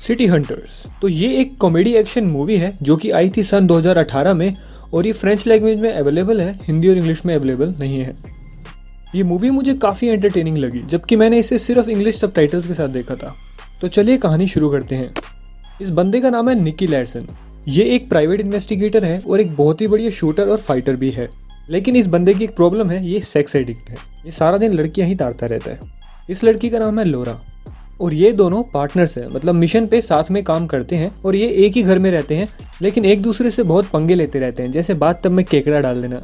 City hunters. तो ये एक कॉमेडी एक्शन मूवी है जो कि आई थी सन 2018 में और ये फ्रेंच लैंग्वेज में अवेलेबल है, हिंदी और इंग्लिश में अवेलेबल नहीं है। ये मूवी मुझे काफ़ी एंटरटेनिंग लगी जबकि मैंने इसे सिर्फ इंग्लिश सबटाइटल्स के साथ देखा था। तो चलिए कहानी शुरू करते हैं। इस बंदे का नाम है निकी लैरसन। ये एक प्राइवेट इन्वेस्टिगेटर है और एक बहुत ही बढ़िया शूटर और फाइटर भी है। लेकिन इस बंदे की एक प्रॉब्लम है, ये सेक्स एडिक्ट है। ये सारा दिन लड़कियां ही ताड़ता रहता है। इस लड़की का नाम है लोरा और ये दोनों पार्टनर्स हैं, मतलब मिशन पे साथ में काम करते हैं और ये एक ही घर में रहते हैं, लेकिन एक दूसरे से बहुत पंगे लेते रहते हैं, जैसे बात तब में केकड़ा डाल देना।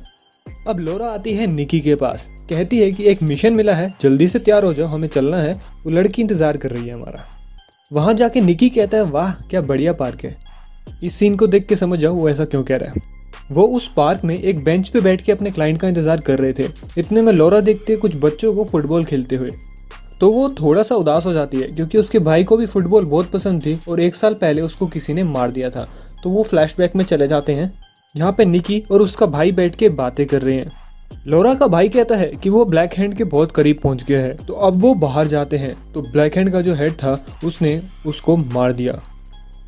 अब लोरा आती है निकी के पास, कहती है कि एक मिशन मिला है, जल्दी से तैयार हो जाओ, हमें चलना है। वो लड़की इंतजार कर रही है हमारा। वहां जाके निकी कहता है वाह क्या बढ़िया पार्क है। इस सीन को देख के समझ जाओ वो ऐसा क्यों कह रहा है। वो उस पार्क में एक बेंच पे बैठ के अपने क्लाइंट का इंतजार कर रहे थे। इतने में लोरा देखते कुछ बच्चों को फुटबॉल खेलते हुए। तो वो थोड़ा सा उदास हो जाती है क्योंकि उसके भाई को भी फुटबॉल बहुत पसंद थी और एक साल पहले उसको किसी ने मार दिया था। तो वो फ्लैशबैक में चले जाते हैं। यहाँ पे निकी और उसका भाई बैठ के बातें कर रहे हैं। लोरा का भाई कहता है कि वो ब्लैक हैंड के बहुत करीब पहुंच गया है। तो अब वो बाहर जाते हैं तो ब्लैक हैंड का जो हेड था उसने उसको मार दिया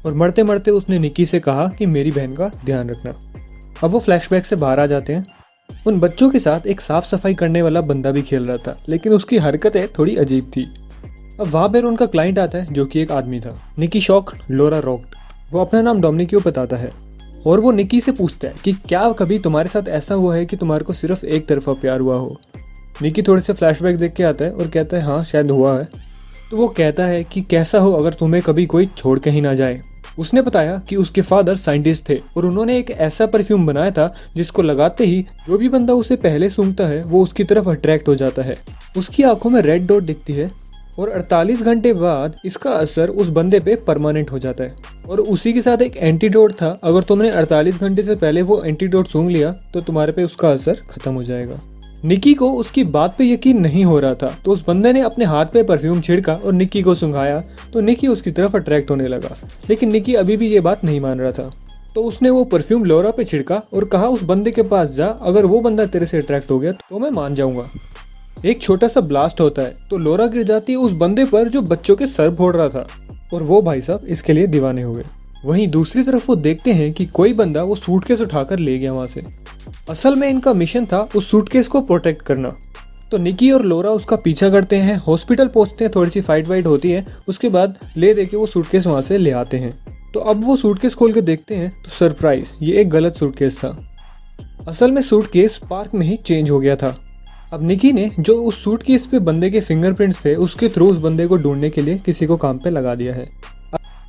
और मरते मरते उसने निकी से कहा कि मेरी बहन का ध्यान रखना। अब वो फ्लैशबैक से बाहर आ जाते हैं। उन बच्चों के साथ एक साफ सफाई करने वाला बंदा भी खेल रहा था, लेकिन उसकी हरकतें थोड़ी अजीब थी। अब वहाँ पर उनका क्लाइंट आता है जो कि एक आदमी था। निकी शॉक्ड, लोरा रॉक्ड। वो अपना नाम डोमिनिको बताता है और वो निकी से पूछता है कि क्या कभी तुम्हारे साथ ऐसा हुआ है कि तुम्हारे को सिर्फ एक तरफा प्यार हुआ हो। निकी थोड़े से फ्लैशबैक देख के आता है और कहता है हाँ शायद हुआ है। तो वो कहता है कि कैसा हो अगर तुम्हें कभी कोई छोड़ के ही ना जाए। उसने बताया कि उसके फादर साइंटिस्ट थे और उन्होंने एक ऐसा परफ्यूम बनाया था जिसको लगाते ही जो भी बंदा उसे पहले सूंघता है वो उसकी तरफ अट्रैक्ट हो जाता है। उसकी आंखों में रेड डॉट दिखती है और 48 घंटे बाद इसका असर उस बंदे पे परमानेंट हो जाता है। और उसी के साथ एक एंटीडोट था, अगर तुमने 48 घंटे से पहले वो एंटीडोट सूंघ लिया तो तुम्हारे पे उसका असर खत्म हो जाएगा। निकी को उसकी बात पे यकीन नहीं हो रहा था, तो उस बंदे ने अपने हाथ पे परफ्यूम छिड़का और निकी को सूंघाया तो निकी उसकी तरफ अट्रैक्ट होने लगा। लेकिन निकी अभी भी ये बात नहीं मान रहा था, तो उसने वो परफ्यूम लोरा पे छिड़का और कहा उस बंदे के पास जा, अगर वो बंदा तेरे से अट्रैक्ट हो गया तो मैं मान जाऊंगा। एक छोटा सा ब्लास्ट होता है तो लोरा गिर जाती है उस बंदे पर जो बच्चों के सर फोड़ रहा था और वो भाई साहब इसके लिए दीवाने हो गए। वहीं दूसरी तरफ वो देखते हैं कि कोई बंदा वो सूटकेस उठाकर ले गया वहां से। असल में इनका मिशन था उस सूटकेस को प्रोटेक्ट करना। तो निकी और लोरा उसका पीछा करते हैं, हॉस्पिटल पहुंचते हैं, थोड़ी सी फाइट वाइट होती है, उसके बाद ले दे के वो सूटकेस वहां से ले आते हैं। तो अब वो सूटकेस खोल के देखते हैं तो सरप्राइज, ये एक गलत सूटकेस था। असल में सूटकेस पार्क में ही चेंज हो गया था। अब निकी ने जो उस सूटकेस पे बंदे के फिंगरप्रिंट्स थे उसके थ्रू उस बंदे को ढूंढने के लिए किसी को काम पे लगा दिया है।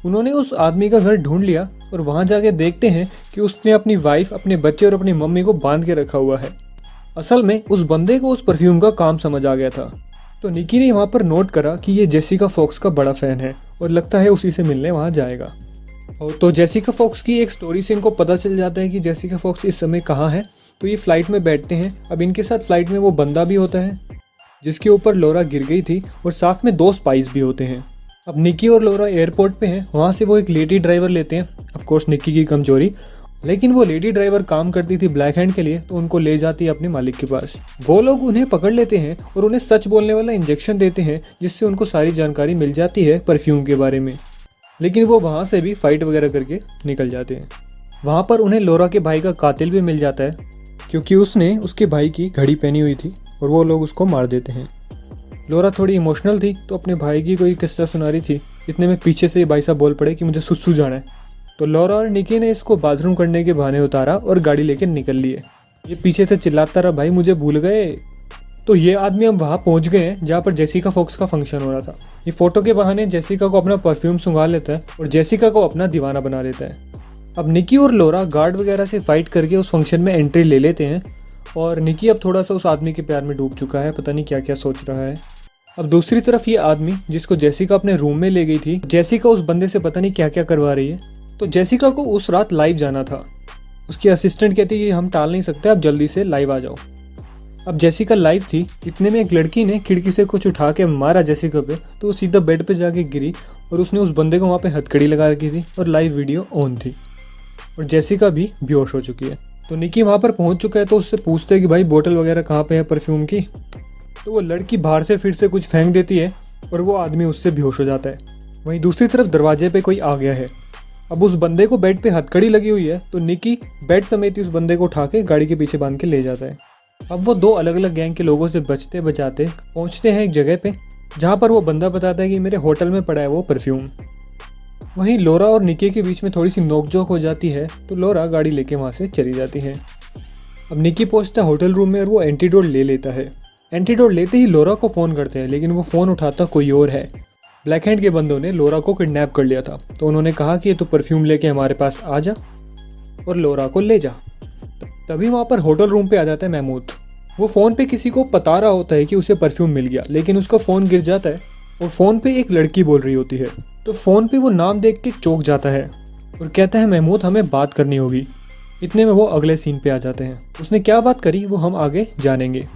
उन्होंने उस आदमी का घर ढूंढ लिया और वहां जाके देखते हैं कि उसने अपनी वाइफ, अपने बच्चे और अपनी मम्मी को बांध के रखा हुआ है। असल में उस बंदे को उस परफ्यूम का काम समझ आ गया था। तो निकी ने वहां पर नोट करा कि ये जेसिका फॉक्स का बड़ा फैन है और लगता है उसी से मिलने वहां जाएगा। और तो जेसिका फॉक्स की एक स्टोरी से इनको पता चल जाता है कि जेसिका फॉक्स इस समय कहाँ है। तो ये फ्लाइट में बैठते हैं। अब इनके साथ फ्लाइट में वो बंदा भी होता है जिसके ऊपर लोरा गिर गई थी और साथ में 2 स्पाइस भी होते हैं। अब निकी और लोरा एयरपोर्ट पे हैं, वहाँ से वो एक लेडी ड्राइवर लेते हैं। ऑफ कोर्स निकी की कमजोरी, लेकिन वो लेडी ड्राइवर काम करती थी ब्लैक हैंड के लिए, तो उनको ले जाती है अपने मालिक के पास। वो लोग उन्हें पकड़ लेते हैं और उन्हें सच बोलने वाला इंजेक्शन देते हैं जिससे उनको सारी जानकारी मिल जाती है परफ्यूम के बारे में। लेकिन वो वहाँ से भी फाइट वगैरह करके निकल जाते हैं। वहाँ पर उन्हें लोरा के भाई का कातिल भी मिल जाता है क्योंकि उसने उसके भाई की घड़ी पहनी हुई थी और वो लोग उसको मार देते हैं। लोरा थोड़ी इमोशनल थी तो अपने भाई की कोई किस्सा सुना रही थी, इतने में पीछे से भाई साहब बोल पड़े कि मुझे सुसु जाना है। तो लोरा और निकी ने इसको बाथरूम करने के बहाने उतारा और गाड़ी लेके निकल लिए। ये पीछे से चिल्लाता रहा भाई मुझे भूल गए। तो ये आदमी अब वहाँ पहुँच गए हैं जहाँ पर जेसिका फॉक्स का फंक्शन हो रहा था। ये फोटो के बहाने जेसिका को अपना परफ्यूम सुंघा लेता है और जेसिका को अपना दीवाना बना लेता है। अब निकी और लोरा गार्ड वगैरह से फाइट करके उस फंक्शन में एंट्री ले लेते हैं और निकी अब थोड़ा सा उस आदमी के प्यार में डूब चुका है, पता नहीं क्या क्या सोच रहा है। अब दूसरी तरफ ये आदमी जिसको जेसिका अपने रूम में ले गई थी, जेसिका उस बंदे से पता नहीं क्या क्या करवा रही है। तो जेसिका को उस रात लाइव जाना था। उसकी असिस्टेंट कहती है कि हम टाल नहीं सकते, आप जल्दी से लाइव आ जाओ। अब जेसिका लाइव थी, इतने में एक लड़की ने खिड़की से कुछ उठा के मारा जेसिका पे, तो वो सीधा बेड पे जाके गिरी और उसने उस बंदे को वहाँ पे हथकड़ी लगा रखी थी और लाइव वीडियो ऑन थी और जेसिका भी बेहोश हो चुकी है। तो निकी वहाँ पर पहुँच चुका है तो उससे पूछते हैं कि भाई बोतल वगैरह कहाँ पे है परफ्यूम की। तो वो लड़की बाहर से फिर से कुछ फेंक देती है और वो आदमी उससे बेहोश हो जाता है। वहीं दूसरी तरफ दरवाजे पे कोई आ गया है। अब उस बंदे को बेड पे हथकड़ी लगी हुई है, तो निकी बेड समेत ही उस बंदे को उठा के गाड़ी के पीछे बांध के ले जाता है। अब वो दो अलग अलग गैंग के लोगों से बचते बचाते पहुंचते हैं एक जगह पे, जहाँ पर वो बंदा बताता है कि मेरे होटल में पड़ा है वो परफ्यूम। वहीं लोरा और निकी के बीच में थोड़ी सी नोकझोंक हो जाती है, तो लोरा गाड़ी लेके वहाँ से चली जाती है। अब निकी पहुंचता है होटल रूम में और वो एंटीडोट ले लेता है। एंटीडोट लेते ही लोरा को फ़ोन करते हैं, लेकिन वो फ़ोन उठाता कोई और है। ब्लैक हैंड के बंदों ने लोरा को किडनैप कर लिया था, तो उन्होंने कहा कि तू परफ्यूम लेके हमारे पास आ जा और लोरा को ले जा। तभी वहाँ पर होटल रूम पे आ जाता है महमूद। वो फ़ोन पे किसी को बता रहा होता है कि उसे परफ्यूम मिल गया, लेकिन उसका फ़ोन गिर जाता है और फ़ोन पे एक लड़की बोल रही होती है। तो फ़ोन पे वो नाम देख के चौंक जाता है और कहता है महमूद हमें बात करनी होगी। इतने में वो अगले सीन पे आ जाते हैं। उसने क्या बात करी वो हम आगे जानेंगे।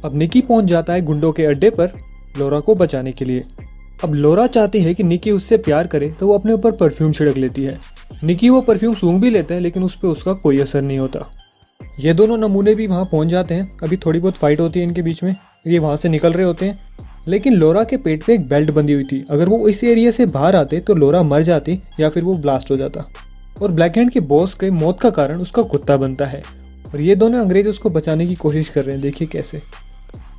अब निकी पहुंच जाता है गुंडों के अड्डे पर लोरा को बचाने के लिए। अब लोरा चाहती है कि निकी उससे प्यार करे, तो वो अपने ऊपर परफ्यूम छिड़क लेती है। निकी वो परफ्यूम सूंघ भी लेता है, लेकिन उस पर उसका कोई असर नहीं होता। ये दोनों नमूने भी वहाँ पहुँच जाते हैं। अभी थोड़ी बहुत फाइट होती है इनके बीच में, ये वहाँ से निकल रहे होते हैं, लेकिन लोरा के पेट पे एक बेल्ट बंधी हुई थी। अगर वो इस एरिया से बाहर आते तो लोरा मर जाती या फिर वो ब्लास्ट हो जाता। और ब्लैक हैंड के बॉस के मौत का कारण उसका कुत्ता बनता है। और ये दोनों अंग्रेज उसको बचाने की कोशिश कर रहे हैं, देखिए कैसे।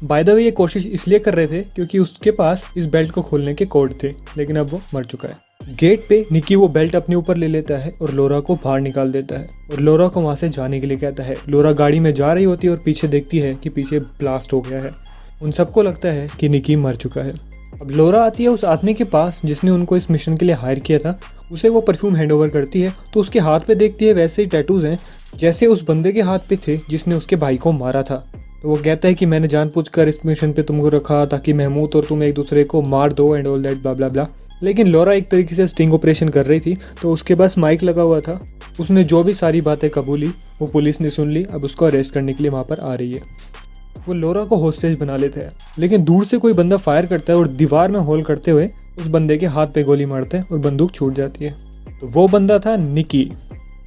बाय द वे ये कोशिश इसलिए कर रहे थे क्योंकि उसके पास इस बेल्ट को खोलने के कोड थे, लेकिन अब वो मर चुका है। गेट पे निकी वो बेल्ट अपने ऊपर ले लेता है और लोरा को बाहर निकाल देता है और लोरा को वहाँ से जाने के लिए कहता है। लोरा गाड़ी में जा रही होती है और पीछे देखती है कि पीछे ब्लास्ट हो गया है। उन सबको लगता है कि निकी मर चुका है। अब लोरा आती है उस आदमी के पास जिसने उनको इस मिशन के लिए हायर किया था। उसे वो परफ्यूम हैंड ओवर करती है, तो उसके हाथ पे देखती है वैसे ही टैटूज हैं जैसे उस बंदे के हाथ पे थे जिसने उसके भाई को मारा था। तो वो कहता है कि मैंने जानबूझकर इस मिशन पे तुमको रखा ताकि महमूद और तुम एक दूसरे को मार दो एंड ऑल दैट ब्ला ब्ला ब्ला। लेकिन लोरा एक तरीके से स्टिंग ऑपरेशन कर रही थी, तो उसके पास माइक लगा हुआ था। उसने जो भी सारी बातें कबूली वो पुलिस ने सुन ली। अब उसको अरेस्ट करने के लिए वहाँ पर आ रही है। वो लोरा को होस्टेज बना लेते हैं, लेकिन दूर से कोई बंदा फायर करता है और दीवार में होल करते हुए उस बंदे के हाथ पे गोली मारते हैं और बंदूक छूट जाती है। तो वो बंदा था निकी।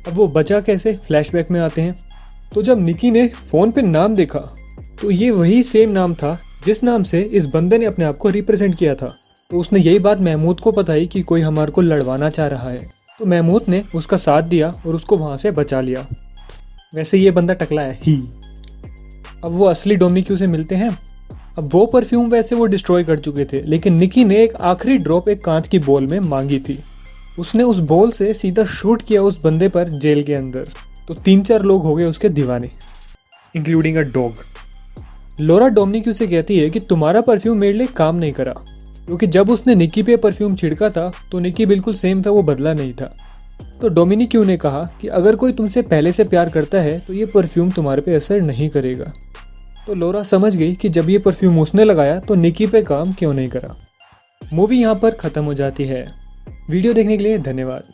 अब वो बचा कैसे, फ्लैशबैक में आते हैं। तो जब निकी ने फ़ोन पे नाम देखा तो ये वही सेम नाम था जिस नाम से इस बंदे ने अपने आप को रिप्रेजेंट किया था। तो उसने यही बात महमूद को बताई कि कोई हमारे को लड़वाना चाह रहा है। तो महमूद ने उसका साथ दिया और उसको वहाँ से बचा लिया। वैसे ये बंदा टकला है ही। अब वो असली डोमिनिक्यू से मिलते हैं। अब वो परफ्यूम वैसे वो डिस्ट्रॉय कर चुके थे, लेकिन निकी ने एक आखिरी ड्रॉप एक कांच की बॉल में मांगी थी। उसने उस बॉल से सीधा शूट किया उस बंदे पर जेल के अंदर। तो 3-4 लोग हो गए उसके दीवाने, इंक्लूडिंग अ डॉग। लोरा डोमिनिक्यू से कहती है कि तुम्हारा परफ्यूम मेरे लिए काम नहीं करा, क्योंकि जब उसने निकी पे परफ्यूम छिड़का था तो निकी बिल्कुल सेम था, वो बदला नहीं था। तो डोमिनिक्यू ने कहा कि अगर कोई तुमसे पहले से प्यार करता है तो ये परफ्यूम तुम्हारे पे असर नहीं करेगा। तो लोरा समझ गई कि जब ये परफ्यूम उसने लगाया तो निकी पे काम क्यों नहीं करा। मूवी यहाँ पर ख़त्म हो जाती है। वीडियो देखने के लिए धन्यवाद।